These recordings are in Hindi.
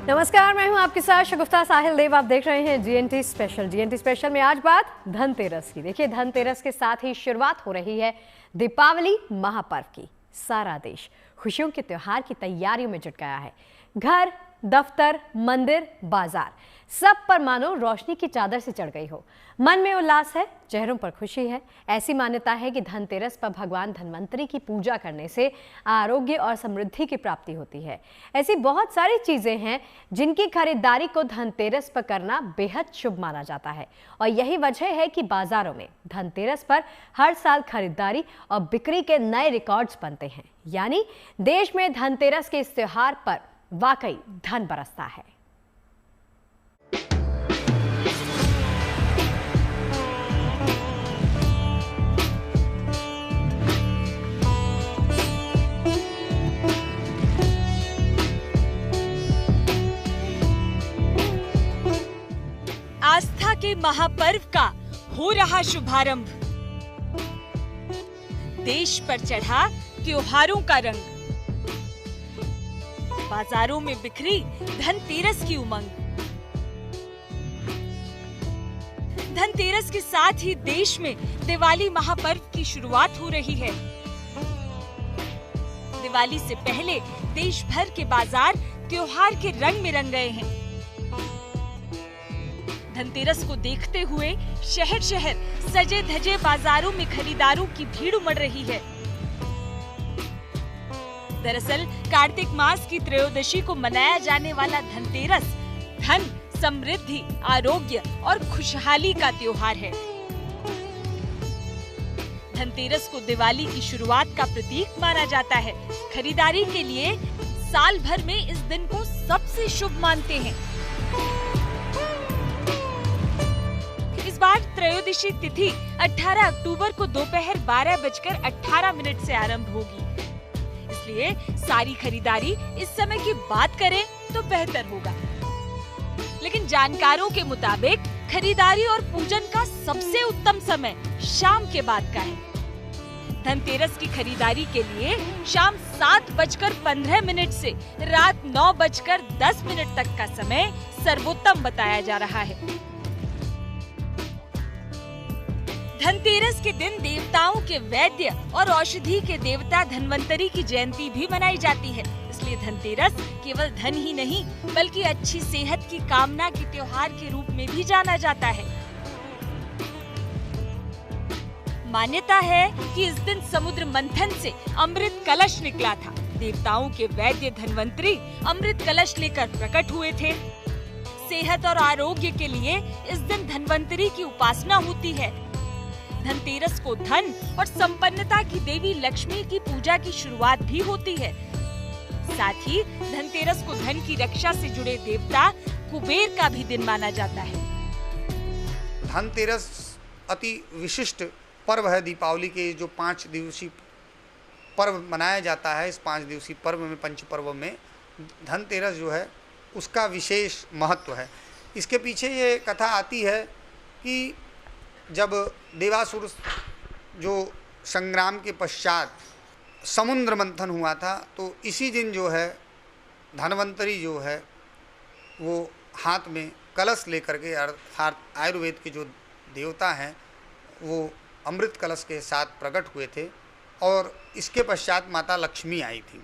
नमस्कार, मैं हूं आपके साथ शगुफ्ता साहिल देव। आप देख रहे हैं जीएनटी स्पेशल। जीएनटी स्पेशल में आज बात धनतेरस की। देखिए, धनतेरस के साथ ही शुरुआत हो रही है दीपावली महापर्व की। सारा देश खुशियों के त्योहार की तैयारियों में जुट गया है। घर, दफ्तर, मंदिर, बाजार, सब पर मानो रोशनी की चादर से चढ़ गई हो। मन में उल्लास है, चेहरों पर खुशी है। ऐसी मान्यता है कि धनतेरस पर भगवान धन्वंतरी की पूजा करने से आरोग्य और समृद्धि की प्राप्ति होती है। ऐसी बहुत सारी चीजें हैं जिनकी खरीदारी को धनतेरस पर करना बेहद शुभ माना जाता है, और यही वजह है कि बाजारों में धनतेरस पर हर साल खरीदारी और बिक्री के नए रिकॉर्ड्स बनते हैं। यानी देश में धनतेरस के इस त्योहार पर वाकई धन बरसता है। आस्था के महापर्व का हो रहा शुभारंभ। देश पर चढ़ा त्योहारों का रंग। बाजारों में बिखरी धनतेरस की उमंग। धनतेरस के साथ ही देश में दिवाली महापर्व की शुरुआत हो रही है। दिवाली से पहले देश भर के बाजार त्योहार के रंग में रंग गए हैं। धनतेरस को देखते हुए शहर शहर सजे धजे बाजारों में खरीदारों की भीड़ उमड़ रही है। दरअसल कार्तिक मास की त्रयोदशी को मनाया जाने वाला धनतेरस धन, समृद्धि, आरोग्य और खुशहाली का त्योहार है। धनतेरस को दिवाली की शुरुआत का प्रतीक माना जाता है। खरीदारी के लिए साल भर में इस दिन को सबसे शुभ मानते हैं। इस बार त्रयोदशी तिथि 18 अक्टूबर को दोपहर 12:18 से आरंभ होगी, इसलिए सारी खरीदारी इस समय की बात करें तो बेहतर होगा। लेकिन जानकारों के मुताबिक खरीदारी और पूजन का सबसे उत्तम समय शाम के बाद का है। धनतेरस की खरीदारी के लिए शाम 7:15 से रात 9:10 तक का समय सर्वोत्तम बताया जा रहा है। धनतेरस के दिन देवताओं के वैद्य और औषधि के देवता धन्वंतरी की जयंती भी मनाई जाती है। इसलिए धनतेरस केवल धन ही नहीं बल्कि अच्छी सेहत की कामना के त्योहार के रूप में भी जाना जाता है। मान्यता है कि इस दिन समुद्र मंथन से अमृत कलश निकला था। देवताओं के वैद्य धन्वंतरी अमृत कलश लेकर प्रकट हुए थे। सेहत और आरोग्य के लिए इस दिन धन्वंतरी की उपासना होती है। धनतेरस को धन और संपन्नता की देवी लक्ष्मी की पूजा की शुरुआत भी होती है। साथ ही धनतेरस को धन की रक्षा से जुड़े देवता कुबेर का भी दिन माना जाता है। धनतेरस अति विशिष्ट पर्व है। दीपावली के जो 5 दिवसीय पर्व मनाया जाता है, इस 5 दिवसीय पर्व में, पंच पर्व में धनतेरस जो है उसका विशेष महत्व है। इसके पीछे ये कथा आती है कि जब देवासुर जो संग्राम के पश्चात समुद्र मंथन हुआ था, तो इसी दिन जो है धन्वंतरी जो है वो हाथ में कलश लेकर के, अर्थात आयुर्वेद के जो देवता हैं वो अमृत कलश के साथ प्रकट हुए थे, और इसके पश्चात माता लक्ष्मी आई थी।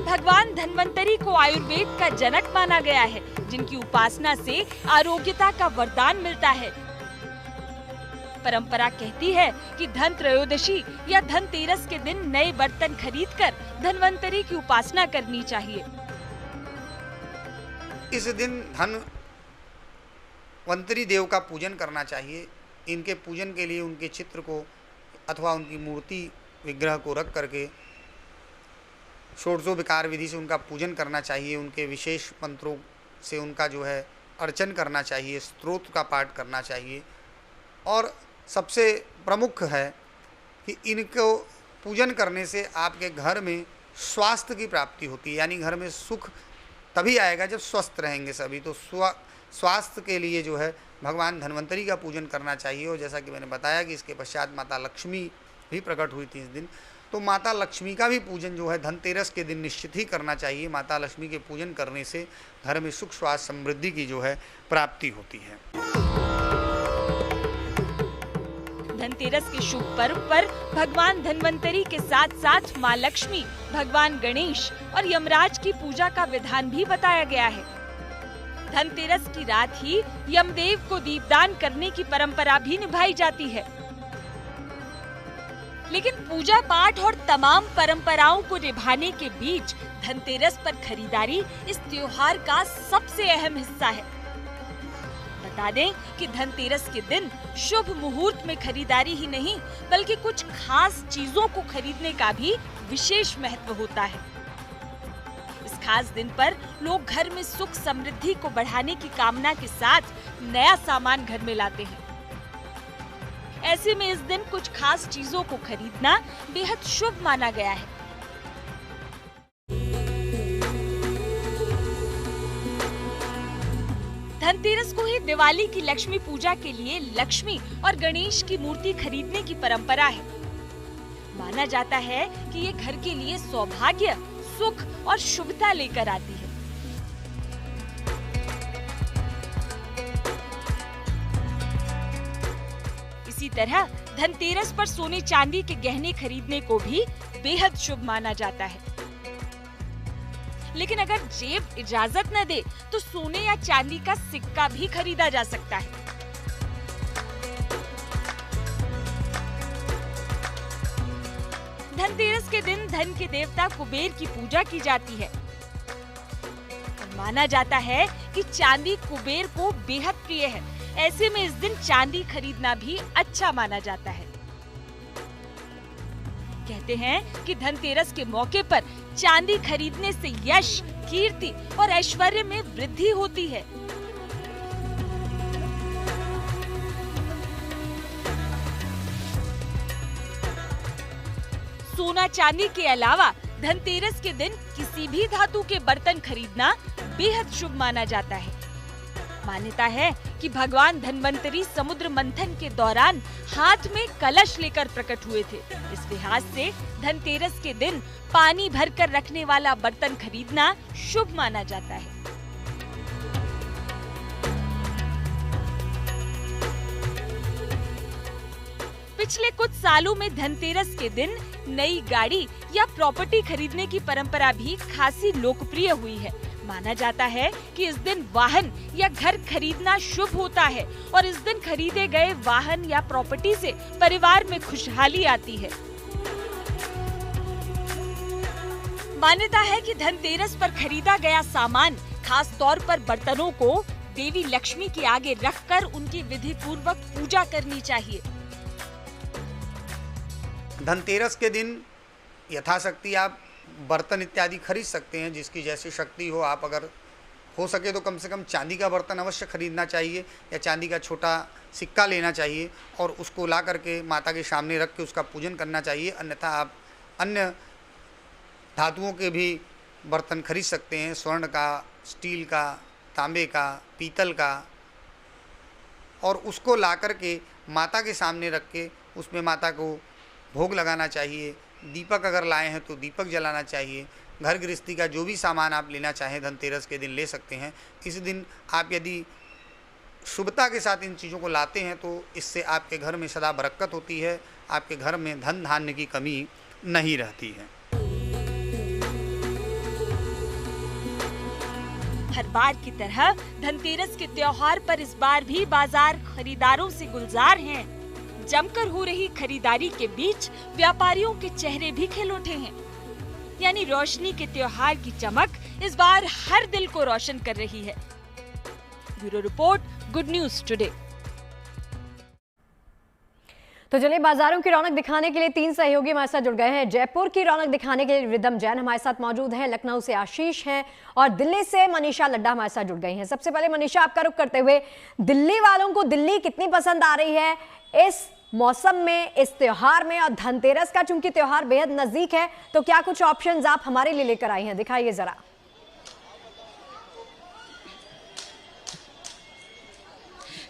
भगवान धन्वंतरी को आयुर्वेद का जनक माना गया है, जिनकी उपासना से आरोग्यता का वरदान मिलता है। परंपरा कहती है कि धन त्रयोदशी या धनतेरस के दिन नए बर्तन खरीदकर धन्वंतरी की उपासना करनी चाहिए। इस दिन धन्वंतरी देव का पूजन करना चाहिए। इनके पूजन के लिए उनके चित्र को अथवा उनकी मूर्ति विग्रह को रख करके षोडशोपचार विधि से उनका पूजन करना चाहिए। उनके विशेष मंत्रों से उनका जो है अर्चन करना चाहिए, स्तोत्र का पाठ करना चाहिए। और सबसे प्रमुख है कि इनको पूजन करने से आपके घर में स्वास्थ्य की प्राप्ति होती है। यानी घर में सुख तभी आएगा जब स्वस्थ रहेंगे सभी। तो स्वास्थ्य के लिए जो है भगवान धन्वंतरी का पूजन करना चाहिए। और जैसा कि मैंने बताया कि इसके पश्चात माता लक्ष्मी भी प्रकट हुई थी इस दिन, तो माता लक्ष्मी का भी पूजन जो है धनतेरस के दिन निश्चित ही करना चाहिए। माता लक्ष्मी के पूजन करने से घर में सुख स्वास्थ्य समृद्धि की जो है प्राप्ति होती है। धनतेरस के शुभ पर्व पर भगवान धन्वंतरी के साथ साथ मां लक्ष्मी, भगवान गणेश और यमराज की पूजा का विधान भी बताया गया है। धनतेरस की रात ही यमदेव को दीपदान करने की परंपरा भी निभाई जाती है। लेकिन पूजा पाठ और तमाम परंपराओं को निभाने के बीच धनतेरस पर खरीदारी इस त्योहार का सबसे अहम हिस्सा है। बता दें कि धनतेरस के दिन शुभ मुहूर्त में खरीदारी ही नहीं बल्कि कुछ खास चीजों को खरीदने का भी विशेष महत्व होता है। इस खास दिन पर लोग घर में सुख समृद्धि को बढ़ाने की कामना के साथ नया सामान घर में लाते हैं। ऐसे में इस दिन कुछ खास चीजों को खरीदना बेहद शुभ माना गया है। धनतेरस को ही दिवाली की लक्ष्मी पूजा के लिए लक्ष्मी और गणेश की मूर्ति खरीदने की परंपरा है। माना जाता है कि ये घर के लिए सौभाग्य, सुख और शुभता लेकर आती है। इसी तरह धनतेरस पर सोने चांदी के गहने खरीदने को भी बेहद शुभ माना जाता है। लेकिन अगर जेब इजाजत न दे तो सोने या चांदी का सिक्का भी खरीदा जा सकता है। धनतेरस के दिन धन के देवता कुबेर की पूजा की जाती है। माना जाता है कि चांदी कुबेर को बेहद प्रिय है। ऐसे में इस दिन चांदी खरीदना भी अच्छा माना जाता है। कहते हैं कि धनतेरस के मौके पर चांदी खरीदने से यश, कीर्ति और ऐश्वर्य में वृद्धि होती है। सोना चांदी के अलावा धनतेरस के दिन किसी भी धातु के बर्तन खरीदना बेहद शुभ माना जाता है। मान्यता है कि भगवान धन्वंतरी समुद्र मंथन के दौरान हाथ में कलश लेकर प्रकट हुए थे। इस लिहाज से धनतेरस के दिन पानी भरकर रखने वाला बर्तन खरीदना शुभ माना जाता है। पिछले कुछ सालों में धनतेरस के दिन नई गाड़ी या प्रॉपर्टी खरीदने की परंपरा भी खासी लोकप्रिय हुई है। माना जाता है कि इस दिन वाहन या घर खरीदना शुभ होता है और इस दिन खरीदे गए वाहन या प्रॉपर्टी से परिवार में खुशहाली आती है। मान्यता है कि धनतेरस पर खरीदा गया सामान, खास तौर पर बर्तनों को देवी लक्ष्मी के आगे रखकर उनकी विधि पूर्वक पूजा करनी चाहिए। धनतेरस के दिन यथाशक्ति आप बर्तन इत्यादि खरीद सकते हैं, जिसकी जैसी शक्ति हो। आप अगर हो सके तो कम से कम चांदी का बर्तन अवश्य खरीदना चाहिए या चांदी का छोटा सिक्का लेना चाहिए और उसको ला करके माता के सामने रख के उसका पूजन करना चाहिए। अन्यथा आप अन्य धातुओं के भी बर्तन खरीद सकते हैं, स्वर्ण का, स्टील का, तांबे का, पीतल का, और उसको ला करके माता के सामने रख के उसमें माता को भोग लगाना चाहिए। दीपक अगर लाए हैं तो दीपक जलाना चाहिए। घर गृहस्थी का जो भी सामान आप लेना चाहें धनतेरस के दिन ले सकते हैं। इस दिन आप यदि शुभता के साथ इन चीज़ों को लाते हैं तो इससे आपके घर में सदा बरकत होती है, आपके घर में धन धान्य की कमी नहीं रहती है। हर बार की तरह धनतेरस के त्योहार पर इस बार भी बाजार खरीदारों से गुलजार हैं। जमकर हो रही खरीदारी के बीच व्यापारियों के चेहरे भी खिल उठे हैं। यानी रोशनी के त्योहार की चमक इस बार हर दिल को रोशन कर रही है। Bureau report, good news today. तो चलिए बाजारों की रौनक दिखाने के लिए 3 सहयोगी हमारे साथ जुड़ गए हैं। जयपुर की रौनक दिखाने के लिए रिदम जैन हमारे साथ मौजूद हैं, लखनऊ से आशीष हैं और दिल्ली से मनीषा लड्डा हमारे साथ जुड़ गई हैं। सबसे पहले मनीषा, आपका रुख करते हुए, दिल्ली वालों को दिल्ली कितनी पसंद आ रही है इस मौसम में, इस त्योहार में, और धनतेरस का चूंकि त्योहार बेहद नजदीक है तो क्या कुछ ऑप्शंस आप हमारे लिए लेकर आई हैं, दिखाइए जरा।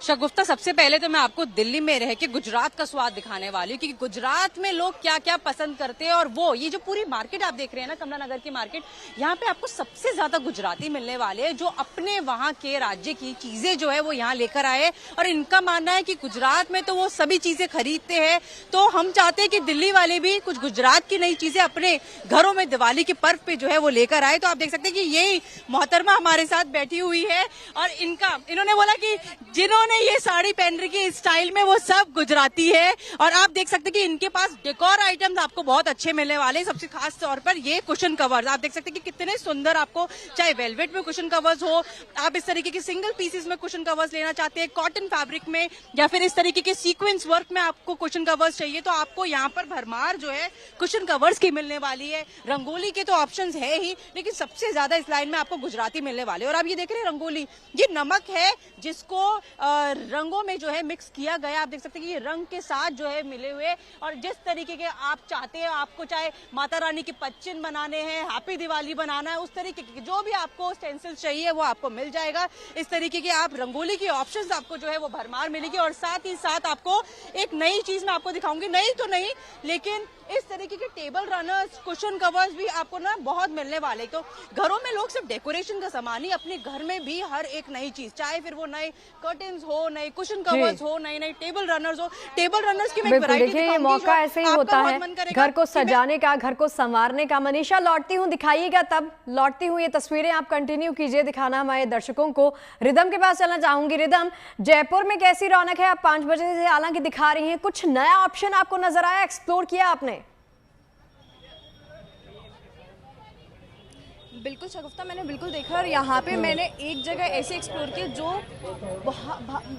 शगुफ्ता, सबसे पहले तो मैं आपको दिल्ली में रह के गुजरात का स्वाद दिखाने वाली हूँ, क्योंकि गुजरात में लोग क्या क्या पसंद करते हैं। और वो ये जो पूरी मार्केट आप देख रहे हैं ना, कमला नगर की मार्केट, यहाँ पे आपको सबसे ज्यादा गुजराती मिलने वाले हैं, जो अपने वहाँ के राज्य की चीजें जो है वो यहाँ लेकर आए। और इनका मानना है कि गुजरात में तो वो सभी चीजें खरीदते हैं, तो हम चाहते हैं कि दिल्ली वाले भी कुछ गुजरात की नई चीजें अपने घरों में दिवाली के पर्व पे जो है वो लेकर आए। तो आप देख सकते हैं कि यही मोहतरमा हमारे साथ बैठी हुई है, और इन्होंने बोला कि जिन्होंने ये साड़ी पहन रखी है स्टाइल में, वो सब गुजराती है। और आप देख सकते हैं कि इनके पास डेकोर आइटम्स आपको बहुत अच्छे मिलने वाले हैं। सबसे खास तौर पर ये कुशन कवर्स आप देख सकते हैं कि कितने सुंदर, आपको चाहे वेलवेट में कुशन कवर्स हो, आप इस तरीके के सिंगल पीसेस में कुशन कवर्स लेना चाहते हैं, कॉटन फैब्रिक में, या फिर इस तरीके के सीक्वेंस वर्क में आपको कुशन कवर्स चाहिए, तो आपको यहाँ पर भरमार जो है कुशन कवर्स की मिलने वाली है। रंगोली के तो ऑप्शंस है ही, लेकिन सबसे ज्यादा इस लाइन में आपको गुजराती मिलने वाले। और आप ये देख रहे हैं रंगोली, ये नमक है जिसको रंगों में जो है मिक्स किया गया। आप देख सकते हैं कि ये रंग के साथ जो है मिले हुए, और जिस तरीके के आप चाहते हैं, आपको चाहे माता रानी के पच्चीन बनाने हैं, हैप्पी दिवाली बनाना है, उस तरीके के जो भी आपको स्टेंसिल्स चाहिए वो आपको मिल जाएगा। इस तरीके के आप रंगोली की ऑप्शंस आपको जो है वो भरमार मिलेगी। और साथ ही साथ आपको एक नई चीज मैं आपको दिखाऊंगी, नई तो नहीं लेकिन इस तरीके के टेबल रनर्स, कुशन कवर्स भी आपको ना बहुत मिलने वाले। तो घरों में लोग सिर्फ डेकोरेशन का सामान ही, अपने घर में भी हर एक नई चीज, चाहे फिर वो नए कर्टन्स हो, नए कुशन कवर्स हो, नए नए टेबल रनर्स हो, टेबल रनर्स की मैं वैरायटी देखिए ये मौका ऐसे ही होता है घर को सजाने का, घर को संवारने का। मनीषा, लौटती हूँ, दिखाइएगा तब लौटती हूँ। ये तस्वीरें आप कंटिन्यू कीजिए दिखाना हमारे दर्शकों को। रिदम के पास चलना चाहूंगी। रिदम, जयपुर में कैसी रौनक है? आप 5 बजे से हालांकि दिखा रही हैं, कुछ नया ऑप्शन आपको नजर आया, एक्सप्लोर किया आपने? बिल्कुल शगुफ्ता, मैंने बिल्कुल देखा। और यहाँ पे मैंने एक जगह ऐसे एक्सप्लोर किया जो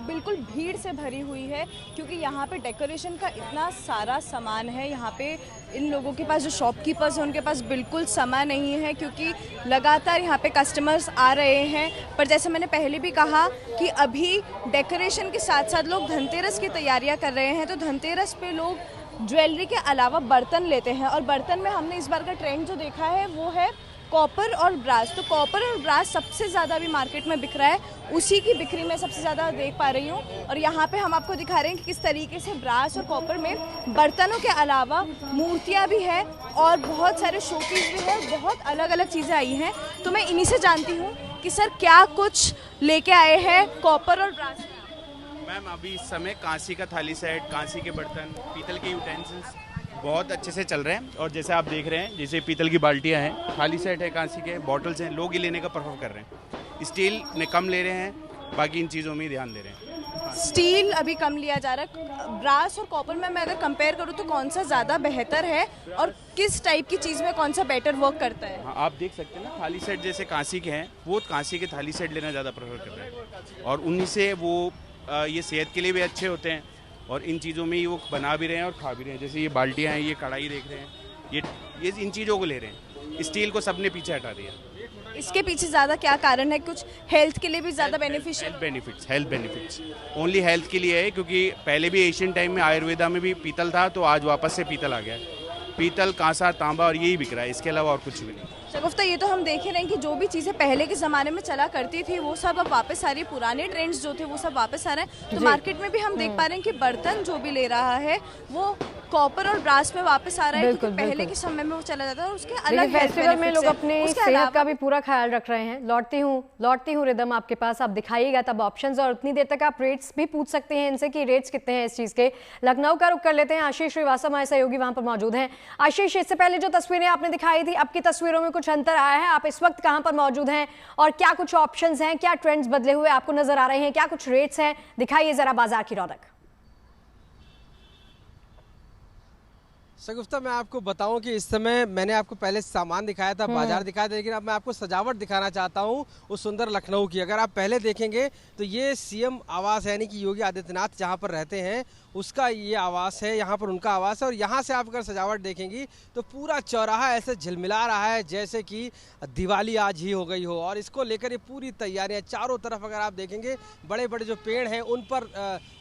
बिल्कुल भीड़ से भरी हुई है, क्योंकि यहाँ पे डेकोरेशन का इतना सारा सामान है। यहाँ पे इन लोगों के पास, जो शॉपकीपर्स हैं, उनके पास बिल्कुल समय नहीं है, क्योंकि लगातार यहाँ पे कस्टमर्स आ रहे हैं। पर जैसे मैंने पहले भी कहा कि अभी डेकोरेशन के साथ साथ लोग धनतेरस की तैयारियाँ कर रहे हैं, तो धनतेरस पे लोग ज्वेलरी के अलावा बर्तन लेते हैं। और बर्तन में हमने इस बार का ट्रेंड जो देखा है वो है कॉपर और ब्रास। तो कॉपर और ब्रास सबसे ज़्यादा अभी मार्केट में बिक रहा है, उसी की बिक्री में सबसे ज़्यादा देख पा रही हूँ। और यहाँ पे हम आपको दिखा रहे हैं कि किस तरीके से ब्रास और कॉपर में बर्तनों के अलावा मूर्तियाँ भी हैं और बहुत सारे शोपीस भी हैं, बहुत अलग अलग चीज़ें आई हैं। तो मैं इन्हीं से जानती हूँ कि सर क्या कुछ लेके आए हैं कॉपर और ब्रास। मैम, अभी इस समय कांसी का थाली सेट, कांसी के बर्तन, पीतल के यूटेंसिल्स बहुत अच्छे से चल रहे हैं। और जैसे आप देख रहे हैं, जैसे पीतल की बाल्टियां हैं, थाली सेट है, कांसी के बॉटल्स हैं, लोग ये लेने का प्रेफर कर रहे हैं। स्टील में कम ले रहे हैं, बाकी इन चीज़ों में ध्यान दे रहे हैं। स्टील अभी कम लिया जा रहा है। ब्रास और कॉपर में मैं अगर कंपेयर करूँ तो कौन सा ज़्यादा बेहतर है और किस टाइप की चीज़ में कौन सा बेटर वर्क करता है? हाँ, आप देख सकते हैं ना, थाली सेट जैसे कांसी के हैं, वो कांसी के थाली सेट लेना ज़्यादा प्रेफर कर रहे हैं, और उन्हीं से वो ये सेहत के लिए भी अच्छे होते हैं, और इन चीज़ों में ही वो बना भी रहे हैं और खा भी रहे हैं। जैसे ये बाल्टियाँ हैं, ये कढ़ाई देख रहे हैं, ये इन चीज़ों को ले रहे हैं। स्टील को सबने पीछे हटा दिया। इसके पीछे ज़्यादा क्या कारण है? कुछ हेल्थ के लिए भी ज़्यादा beneficial? Health benefits only health के लिए है, क्योंकि पहले भी एशियन टाइम में आयुर्वेदा में भी पीतल था, तो आज वापस से पीतल आ गया है। पीतल, कांसा, तांबा और यही बिक रहा है, इसके अलावा और कुछ भी नहीं। शगुफ्ता, ये तो हम देख रहे हैं कि जो भी चीज़ें पहले के ज़माने में चला करती थी वो सब अब वापस आ रही है, पुराने ट्रेंड्स जो थे वो सब वापस आ रहे हैं। तो मार्केट में भी हम देख पा रहे हैं कि बर्तन जो भी ले रहा है वो कॉपर और ब्रास में वापस आ रहा है, क्योंकि पहले के समय में वो चला जाता है और उसके अलग फेस्टिवल में लोग अपने सेहत का भी पूरा ख्याल रख रहे हैं। लौटती हूँ रिदम आपके पास, आप दिखाइएगा तब ऑप्शंस, और उतनी देर तक आप रेट्स भी पूछ सकते हैं इनसे कि रेट्स कितने हैं इस चीज़ के। लखनऊ का रुख कर लेते हैं, आशीष श्रीवास्तव हमारे सहयोगी वहाँ पर मौजूद हैं। आशीष, इससे पहले जो तस्वीरें आपने दिखाई थी, अब की तस्वीरों में कुछ अंतर आया है? आप इस वक्त कहाँ पर मौजूद हैं और क्या कुछ ऑप्शंस हैं, क्या ट्रेंड्स बदले हुए आपको नजर आ रहे हैं, क्या कुछ रेट्स हैं? दिखाइए जरा बाजार की रौनक। शगुफ्ता, मैं आपको बताऊं कि इस समय मैंने आपको पहले सामान दिखाया था, बाजार दिखाया था, लेकिन अब मैं आपको सजावट दिखाना चाहता हूं उस सुंदर लखनऊ की। अगर आप पहले देखेंगे तो ये सीएम आवास यानी कि योगी आदित्यनाथ जहां पर रहते हैं उसका ये आवास है, यहाँ पर उनका आवास है। और यहाँ से आप अगर सजावट देखेंगी तो पूरा चौराहा ऐसे झिलमिला रहा है जैसे कि दिवाली आज ही हो गई हो। और इसको लेकर ये पूरी तैयारियां, चारों तरफ अगर आप देखेंगे बड़े बड़े जो पेड़ हैं उन पर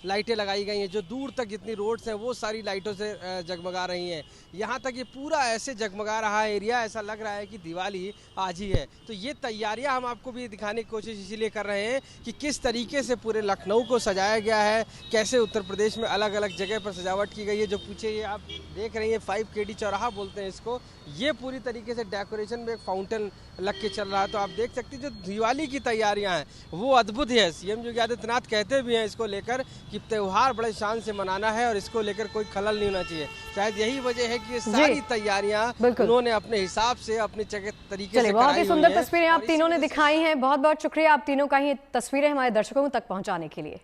लाइटें लगाई गई हैं, जो दूर तक जितनी रोड्स हैं वो सारी लाइटों से जगमगा रही हैं। नहीं है। यहाँ तक ये पूरा ऐसे जगमगा रहा है एरिया, ऐसा लग रहा है कि दिवाली आज ही है। तो ये तैयारियां हम आपको भी दिखाने की कोशिश इसीलिए कर रहे हैं कि किस तरीके से पूरे लखनऊ को सजाया गया है, कैसे उत्तर प्रदेश में अलग अलग जगह पर सजावट की गई है। जो पीछे ये आप देख रही हैं 5 KD चौराहा बोलते हैं इसको, ये पूरी तरीके से डेकोरेशन में एक फाउंटेन लग के चल रहा है। तो आप देख सकते हैं जो दिवाली की तैयारियां हैं वो अद्भुत है। सीएम योगी आदित्यनाथ कहते भी हैं इसको लेकर कि त्यौहार बड़े शान से मनाना है और इसको लेकर कोई खलल नहीं होना चाहिए। शायद यही वजह है कि ये सारी तैयारियां उन्होंने अपने हिसाब से अपने तरीके से बहुत ही सुंदर तस्वीरें आप तीनों ने दिखाई हैं। बहुत बहुत शुक्रिया आप तीनों का ही तस्वीरें हमारे दर्शकों तक पहुंचाने के लिए।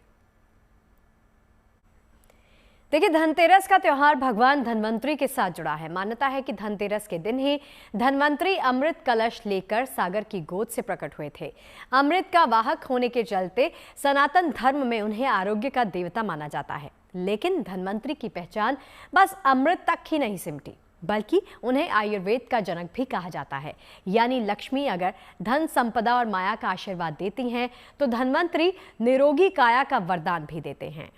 देखिए, धनतेरस का त्योहार भगवान धन्वंतरी के साथ जुड़ा है। मान्यता है कि धनतेरस के दिन ही धन्वंतरी अमृत कलश लेकर सागर की गोद से प्रकट हुए थे। अमृत का वाहक होने के चलते सनातन धर्म में उन्हें आरोग्य का देवता माना जाता है। लेकिन धन्वंतरी की पहचान बस अमृत तक ही नहीं सिमटी, बल्कि उन्हें आयुर्वेद का जनक भी कहा जाता है। यानी लक्ष्मी अगर धन संपदा और माया का आशीर्वाद देती हैं तो धन्वंतरी निरोगी काया का वरदान भी देते हैं।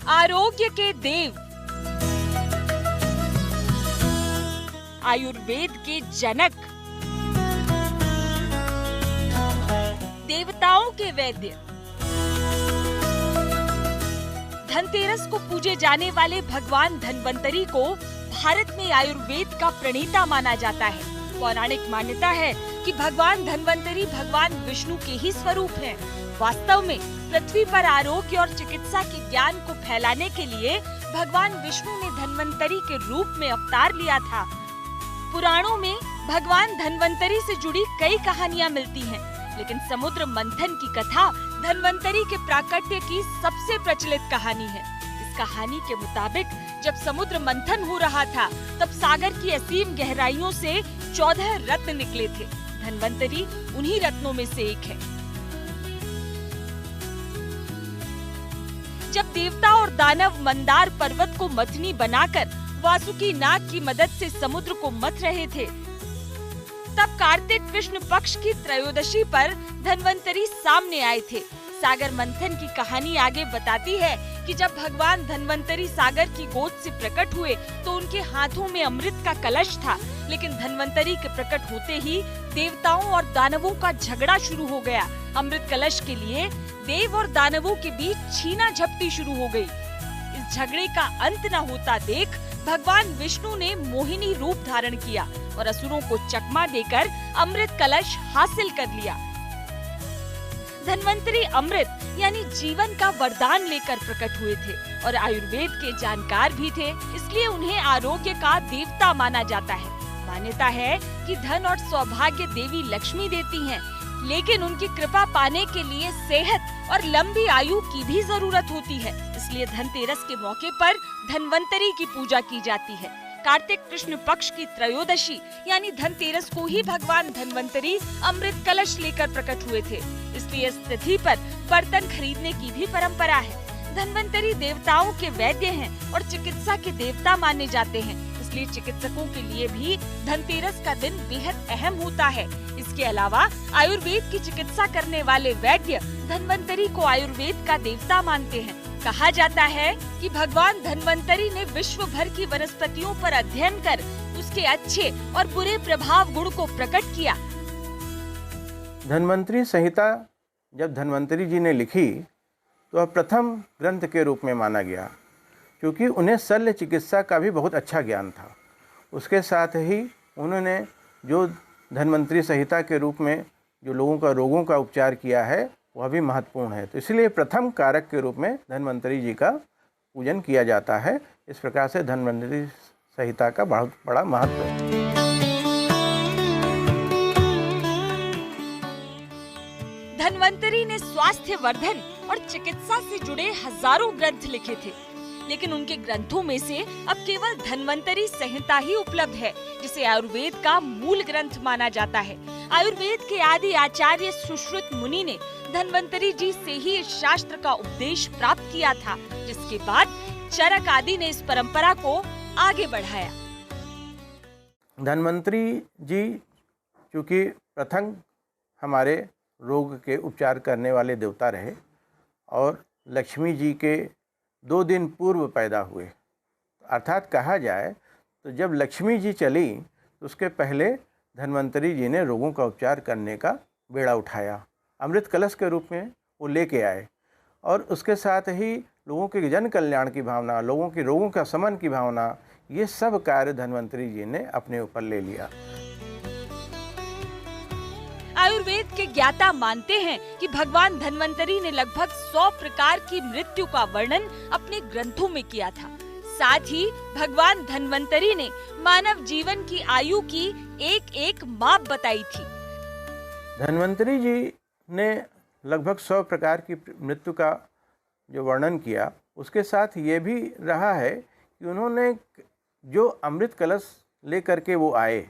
आरोग्य के देव, आयुर्वेद के जनक, देवताओं के वैद्य, धनतेरस को पूजे जाने वाले भगवान धन्वंतरी को भारत में आयुर्वेद का प्रणेता माना जाता है। पौराणिक मान्यता है कि भगवान धन्वंतरी भगवान विष्णु के ही स्वरूप हैं। वास्तव में पृथ्वी पर आरोग्य और चिकित्सा के ज्ञान को फैलाने के लिए भगवान विष्णु ने धन्वंतरी के रूप में अवतार लिया था। पुराणों में भगवान धन्वंतरी से जुड़ी कई कहानियां मिलती हैं, लेकिन समुद्र मंथन की कथा धन्वंतरी के प्राकट्य की सबसे प्रचलित कहानी है। इस कहानी के मुताबिक जब समुद्र मंथन हो रहा था, तब सागर की असीम गहराइयों से 14 रत्न निकले थे। धन्वंतरी उन्हीं रत्नों में से एक है। जब देवता और दानव मंदार पर्वत को मथनी बनाकर वासुकी नाग की मदद से समुद्र को मथ रहे थे, तब कार्तिक कृष्ण पक्ष की त्रयोदशी पर धन्वंतरी सामने आए थे। सागर मंथन की कहानी आगे बताती है कि जब भगवान धन्वंतरी सागर की गोद से प्रकट हुए तो उनके हाथों में अमृत का कलश था, लेकिन धन्वंतरी के प्रकट होते ही देवताओं और दानवों का झगड़ा शुरू हो गया। अमृत कलश के लिए देव और दानवों के बीच छीना झपटी शुरू हो गई। इस झगड़े का अंत न होता देख भगवान विष्णु ने मोहिनी रूप धारण किया और असुरों को चकमा देकर अमृत कलश हासिल कर लिया। धन्वंतरी अमृत यानी जीवन का वरदान लेकर प्रकट हुए थे और आयुर्वेद के जानकार भी थे, इसलिए उन्हें आरोग्य का देवता माना जाता है। मान्यता है कि धन और सौभाग्य देवी लक्ष्मी देती हैं, लेकिन उनकी कृपा पाने के लिए सेहत और लंबी आयु की भी जरूरत होती है। इसलिए धनतेरस के मौके पर धन्वंतरी की पूजा की जाती है। कार्तिक कृष्ण पक्ष की त्रयोदशी यानी धनतेरस को ही भगवान धन्वंतरी अमृत कलश लेकर प्रकट हुए थे, इसलिए इस तिथि पर बर्तन खरीदने की भी परंपरा है। धन्वंतरी देवताओं के वैद्य हैं और चिकित्सा के देवता माने जाते हैं, इसलिए चिकित्सकों के लिए भी धनतेरस का दिन बेहद अहम होता है। इसके अलावा आयुर्वेद की चिकित्सा करने वाले वैद्य धन्वंतरी को आयुर्वेद का देवता मानते हैं। कहा जाता है कि भगवान धन्वंतरी ने विश्व भर की वनस्पतियों पर अध्ययन कर उसके अच्छे और बुरे प्रभाव गुण को प्रकट किया। धन्वंतरी संहिता जब धन्वंतरी जी ने लिखी तो वह प्रथम ग्रंथ के रूप में माना गया, क्योंकि उन्हें शल्य चिकित्सा का भी बहुत अच्छा ज्ञान था। उसके साथ ही उन्होंने जो धन्वंतरी संहिता के रूप में जो लोगों का रोगों का उपचार किया है वह भी महत्वपूर्ण है। तो इसलिए प्रथम कारक के रूप में धन्वंतरी जी का पूजन किया जाता है। इस प्रकार से धन्वंतरि संहिता का बहुत बड़ा महत्व है। धन्वंतरि ने स्वास्थ्य वर्धन और चिकित्सा से जुड़े हजारों ग्रंथ लिखे थे, लेकिन उनके ग्रंथों में से अब केवल धन्वंतरि संहिता ही उपलब्ध है, जिसे आयुर्वेद का मूल ग्रंथ माना जाता है। आयुर्वेद के आदि आचार्य सुश्रुत मुनि ने धन्वंतरि जी से ही इस शास्त्र का उपदेश प्राप्त किया था, जिसके बाद चरक आदि ने इस परंपरा को आगे बढ़ाया। धन्वंतरि जी चूँकि प्रथम हमारे रोग के उपचार करने वाले देवता रहे और लक्ष्मी जी के 2 दिन पूर्व पैदा हुए, अर्थात कहा जाए तो जब लक्ष्मी जी चली तो उसके पहले धन्वंतरि जी ने रोगों का उपचार करने का बेड़ा उठाया। अमृत कलश के रूप में वो लेके आए और उसके साथ ही लोगों के जन कल्याण की भावना, लोगों के रोगों का शमन की भावना, ये सब कार्य धन्वंतरि जी ने अपने ऊपर ले लिया। आयुर्वेद के ज्ञाता मानते हैं कि भगवान धन्वंतरि ने लगभग 100 प्रकार की मृत्यु का वर्णन अपने ग्रंथों में किया था। साथ ही भगवान धन्वंतरि ने मानव जीवन की आयु की एक माप बताई थी। धन्वंतरि जी ने लगभग 100 प्रकार की मृत्यु का जो वर्णन किया, उसके साथ ये भी रहा है कि उन्होंने जो अमृत कलश लेकर के वो आए,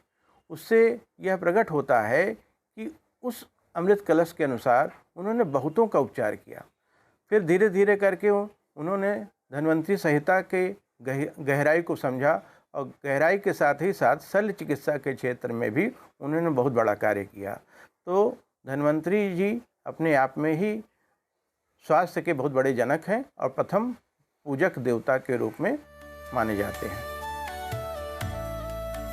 उससे यह प्रकट होता है कि उस अमृत कलश के अनुसार उन्होंने बहुतों का उपचार किया। फिर धीरे धीरे करके उन्होंने धन्वंतरि संहिता के गहराई को समझा और गहराई के साथ ही साथ शल्य चिकित्सा के क्षेत्र में भी उन्होंने बहुत बड़ा कार्य किया। तो धन्वंतरि जी अपने आप में ही स्वास्थ्य के बहुत बड़े जनक हैं और प्रथम पूजक देवता के रूप में माने जाते हैं।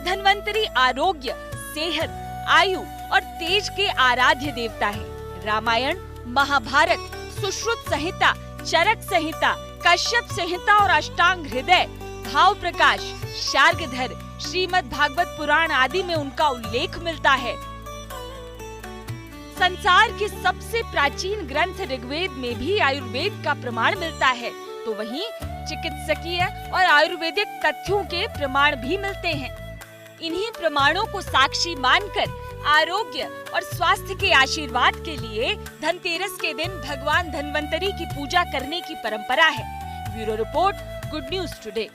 धन्वंतरि आरोग्य, सेहत, आयु और तेज के आराध्य देवता है। रामायण, महाभारत, सुश्रुत संहिता, चरक संहिता, कश्यप संहिता और अष्टांग हृदय, भाव प्रकाश, शार्ंगधर, श्रीमद् भागवत पुराण आदि में उनका उल्लेख मिलता है। संसार के सबसे प्राचीन ग्रंथ ऋग्वेद में भी आयुर्वेद का प्रमाण मिलता है, तो वहीं चिकित्सकीय और आयुर्वेदिक तथ्यों के प्रमाण भी मिलते हैं। इन्हीं प्रमाणों को साक्षी मानकर आरोग्य और स्वास्थ्य के आशीर्वाद के लिए धनतेरस के दिन भगवान धन्वंतरि की पूजा करने की परंपरा है। Bureau report, good news today.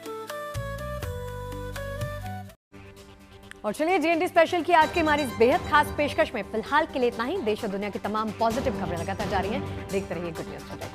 और चलिए जीएनटी स्पेशल की आज की हमारी इस बेहद खास पेशकश में फिलहाल के लिए इतना ही। देश और दुनिया की तमाम पॉजिटिव खबरें लगातार जारी हैं। देखते रहिए गुड न्यूज टुडे।